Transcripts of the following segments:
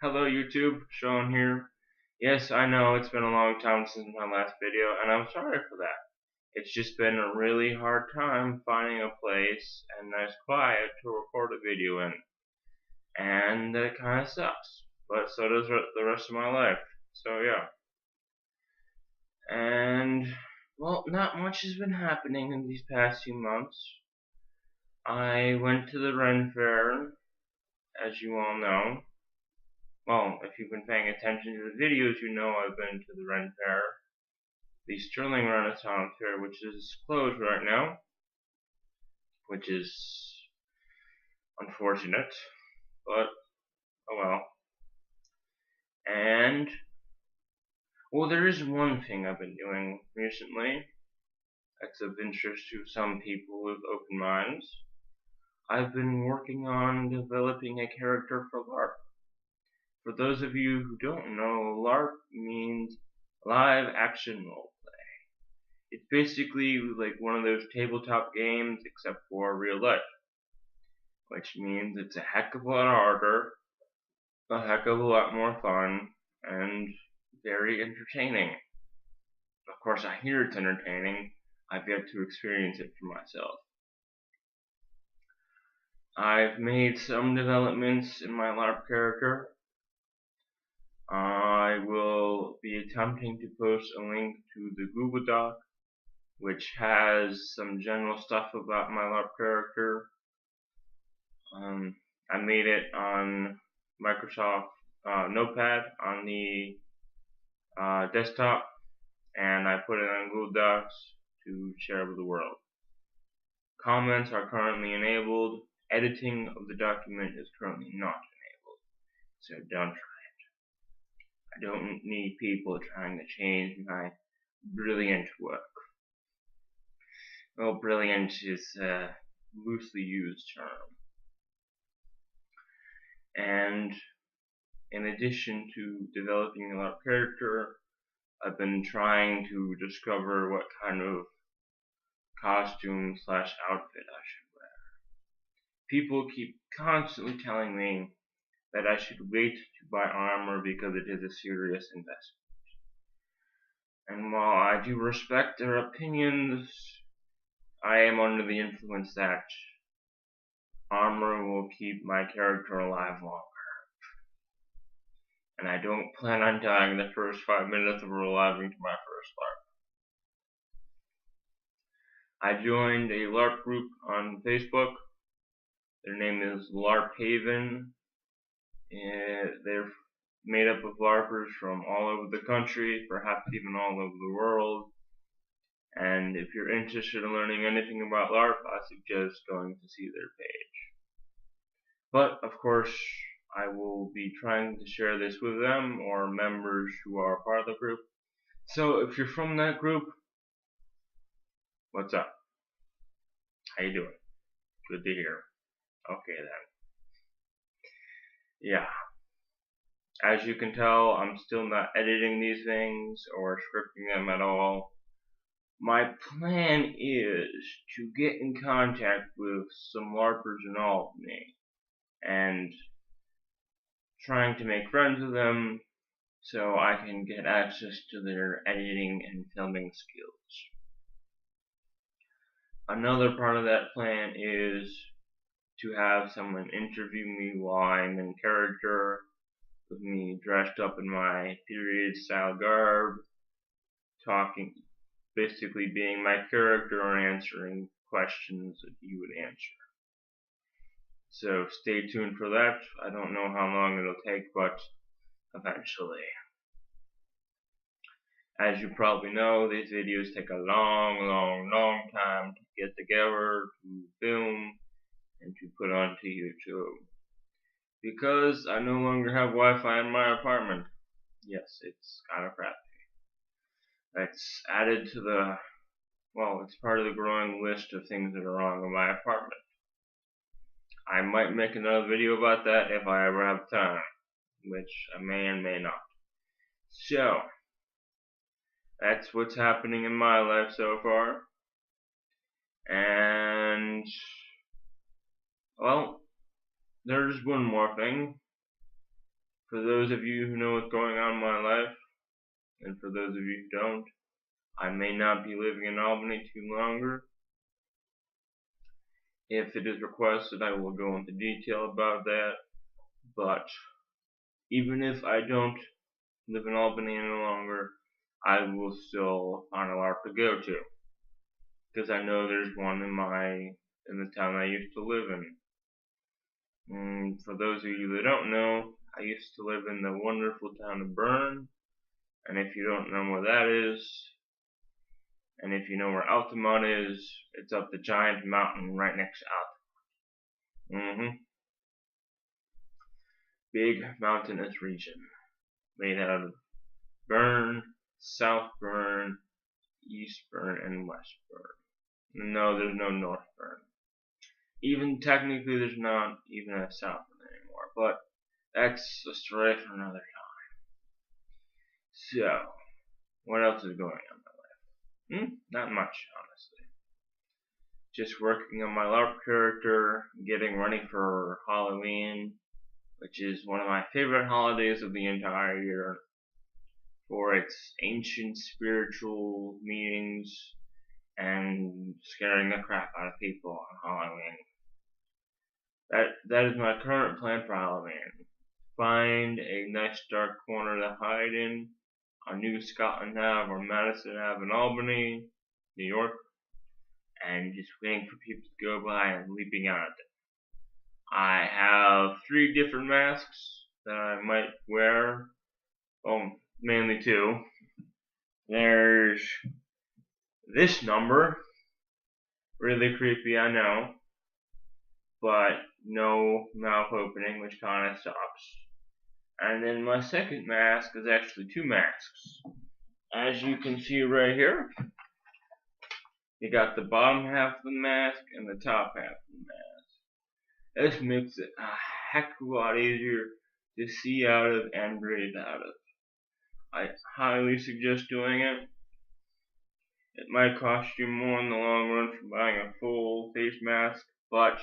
Hello YouTube, Sean here. Yes, I know it's been a long time since my last video, and I'm sorry for that. It's just been a really hard time finding a place and nice quiet to record a video in, and that kinda sucks. But so does the rest of my life, so yeah. And, well, not much has been happening in these past few months. I went to the Ren Fair, as you all know. Well, if you've been paying attention to the videos, you know I've been to the Ren Fair, the Sterling Renaissance Fair, which is closed right now, which is unfortunate, but oh well. And, well, there is one thing I've been doing recently that's of interest to some people with open minds. I've been working on developing a character for Larp. For those of you who don't know, LARP means live action role. It's basically like one of those tabletop games except for real life, which means it's a heck of a lot harder, a heck of a lot more fun, and very entertaining. Of course, I hear it's entertaining. I've yet to experience it for myself. I've made some developments in my LARP character. I will be attempting to post a link to the Google Doc, which has some general stuff about my LARP character. I made it on Microsoft Notepad on the desktop, and I put it on Google Docs to share with the world. Comments are currently enabled. Editing of the document is currently not enabled, so don't try it. I don't need people trying to change my brilliant work. Well, brilliant is a loosely used term. And in addition to developing a LARP character, I've been trying to discover what kind of costume / outfit I should wear. People keep constantly telling me that I should wait to buy armor because it is a serious investment. And while I do respect their opinions, I am under the influence that armor will keep my character alive longer. And I don't plan on dying the first 5 minutes of arriving to my first LARP. I joined a LARP group on Facebook. Their name is Larp Haven. They're made up of LARPers from all over the country, perhaps even all over the world. And if you're interested in learning anything about LARP, I suggest going to see their page. But, of course, I will be trying to share this with them or members who are part of the group. So if you're from that group, what's up? How you doing? Good to hear. Okay then. Yeah. As you can tell, I'm still not editing these things or scripting them at all. My plan is to get in contact with some LARPers in Albany and trying to make friends with them so I can get access to their editing and filming skills. Another part of that plan is to have someone interview me while I'm in character, with me dressed up in my period style garb, talking, basically being my character and answering questions that you would answer. So stay tuned for that. I don't know how long it'll take, but eventually. As you probably know, these videos take a long time to get together, to film, and to put onto YouTube. Because I no longer have Wi-Fi in my apartment. Yes, it's kind of crappy. That's added to the, well, it's part of the growing list of things that are wrong in my apartment. I might make another video about that if I ever have time, which I may and may not. So, that's what's happening in my life so far. And, well, there's one more thing. For those of you who know what's going on in my life, and for those of you who don't, I may not be living in Albany too longer. If it is requested, I will go into detail about that, but even if I don't live in Albany any longer, I will still find a Larp to go to, because I know there's one in the town I used to live in. And for those of you that don't know, I used to live in the wonderful town of Bern, and if you don't know where that is, and if you know where Altamont is, it's up the giant mountain right next to Altamont. Big mountainous region made out of Bern, South Bern, East Bern, and West Bern. No, there's no North Bern. Even technically, there's not even a South Bern anymore, but that's a story for another time. So, what else is going on in my life? Not much, honestly. Just working on my Larp character, getting ready for Halloween, which is one of my favorite holidays of the entire year, for its ancient spiritual meanings and scaring the crap out of people on Halloween. That is my current plan for Halloween. Find a nice dark corner to hide in on New Scotland Ave or Madison Ave in Albany, New York, and just waiting for people to go by and leaping out at them. I have 3 different masks that I might wear. Well, mainly 2. There's this number, really creepy, I know, but no mouth opening, which kind of sucks. And then my second mask is actually 2 masks. As you can see right here, you got the bottom half of the mask and the top half of the mask. This makes it a heck of a lot easier to see out of and breathe out of. I highly suggest doing it. It might cost you more in the long run for buying a full face mask, but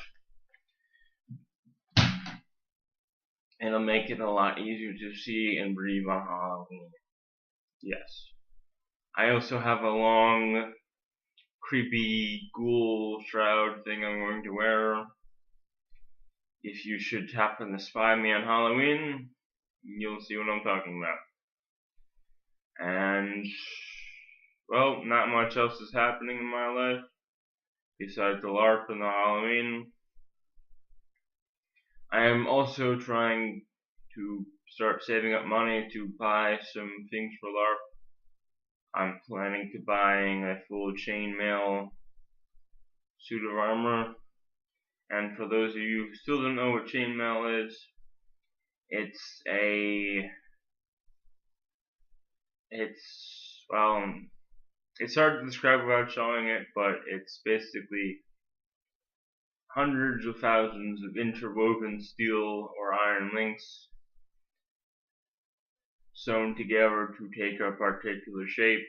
it'll make it a lot easier to see and breathe on Halloween. Yes. I also have a long, creepy ghoul shroud thing I'm going to wear. If you should happen to spy me on Halloween, you'll see what I'm talking about. And, well, not much else is happening in my life besides the Larp and the Halloween. I am also trying to start saving up money to buy some things for Larp. I'm planning to buying a full chainmail suit of armor. And for those of you who still don't know what chainmail is, it's hard to describe without showing it, but it's basically hundreds of thousands of interwoven steel or iron links sewn together to take a particular shape.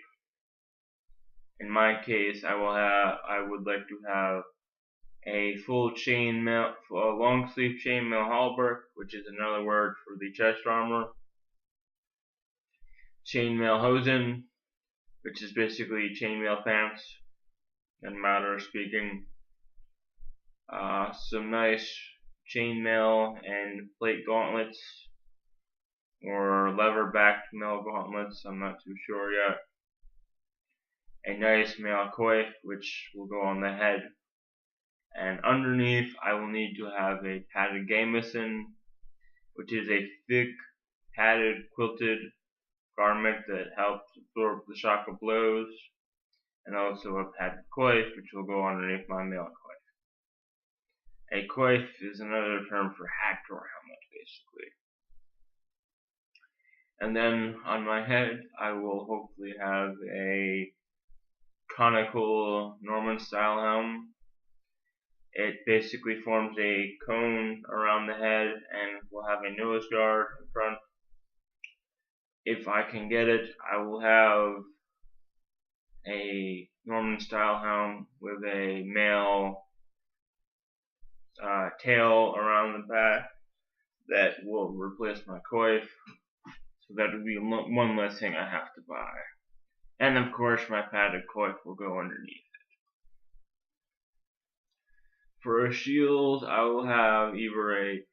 In my case, I would like to have a full chainmail, a long sleeve chainmail halberd, which is another word for the chest armor. Chainmail hosen, which is basically chainmail pants, in a matter of speaking. Some nice chainmail and plate gauntlets, or lever-backed mail gauntlets, I'm not too sure yet. A nice mail coif, which will go on the head. And underneath, I will need to have a padded gamison, which is a thick, padded, quilted garment that helps absorb the shock of blows, and also a padded coif, which will go underneath my mail coif. A coif is another term for hat or helmet, basically. And then on my head, I will hopefully have a conical Norman-style helm. It basically forms a cone around the head and will have a nose guard in front. If I can get it, I will have a Norman-style helm with a male tail around the back that will replace my coif, so that would be one less thing I have to buy. And of course my padded coif will go underneath. For a shield, I will have either a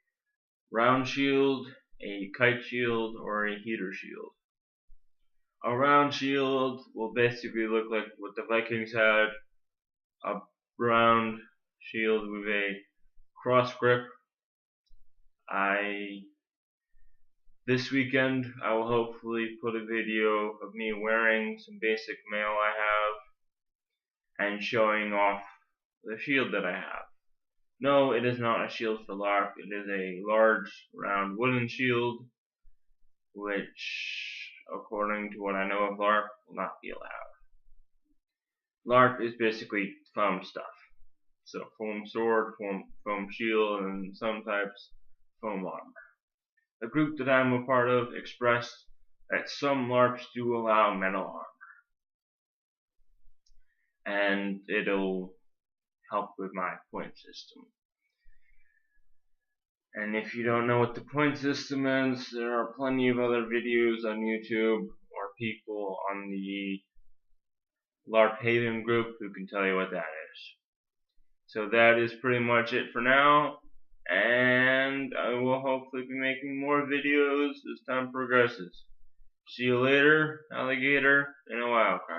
round shield, a kite shield, or a heater shield. A round shield will basically look like what the Vikings had, a round shield with a cross grip. This weekend I will hopefully put a video of me wearing some basic mail I have and showing off the shield that I have. No, it is not a shield for Larp. It is a large round wooden shield, which, according to what I know of Larp, will not be allowed. Larp is basically foam stuff. So foam sword, foam shield, and some types foam armor. The group that I'm a part of expressed that some LARPs do allow metal armor, and it'll help with my point system. And if you don't know what the point system is, there are plenty of other videos on YouTube or people on the LARP Haven group who can tell you what that is. So that is pretty much it for now, and I will hopefully be making more videos as time progresses. See you later, alligator, in a while.